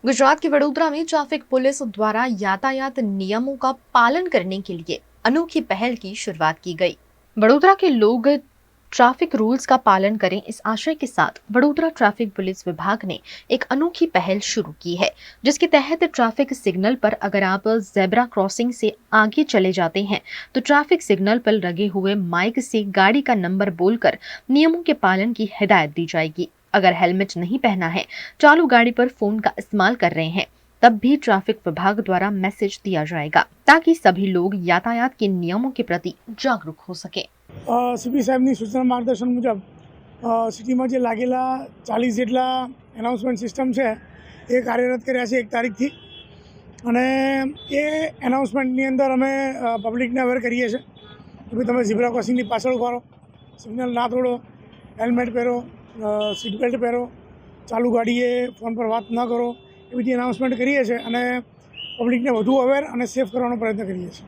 गुजरात के वडोदरा में traffic police द्वारा यातायात नियमों का पालन करने के लिए अनोखी पहल की शुरुआत की गई। वडोदरा के लोग ट्रैफिक रूल्स का पालन करें, इस आशय के साथ वडोदरा ट्रैफिक पुलिस विभाग ने एक अनोखी पहल शुरू की है, जिसके तहत ट्रैफिक सिग्नल पर अगर आप जेब्रा क्रॉसिंग से आगे चले जाते हैं तो ट्रैफिक सिग्नल पर लगे हुए माइक से गाड़ी का नंबर बोलकर नियमों के पालन की हिदायत दी जाएगी। अगर हेलमेट नहीं पहना है, चालू गाड़ी पर फोन का इस्तेमाल कर रहे हैं, तब भी ट्रैफिक विभाग द्वारा मैसेज दिया जाएगा ताकि सभी लोग यातायात के नियमों के प्रति जागरूक हो सके। સીપી સાહેબની સૂચના માર્ગદર્શન મુજબ સિટીમાં જે લાગેલા 40 જેટલા એનાઉન્સમેન્ટ સિસ્ટમ છે એ કાર્યરત કર્યા છે 1 તારીખથી અને એ એનાઉન્સમેન્ટની અંદર અમે પબ્લિકને અવેર કરીએ છીએ કે ભાઈ તમે ઝીબ્રા ક્રોસિંગની પાછળ ઉભા રહો, સિગ્નલ ના તોડો, હેલ્મેટ પહેરો, સીટ બેલ્ટ પહેરો, ચાલુ ગાડીએ ફોન પર વાત ન કરો, એ બધી એનાઉન્સમેન્ટ કરીએ છીએ અને પબ્લિકને વધુ અવેર અને સેફ કરવાનો પ્રયત્ન કરીએ છીએ।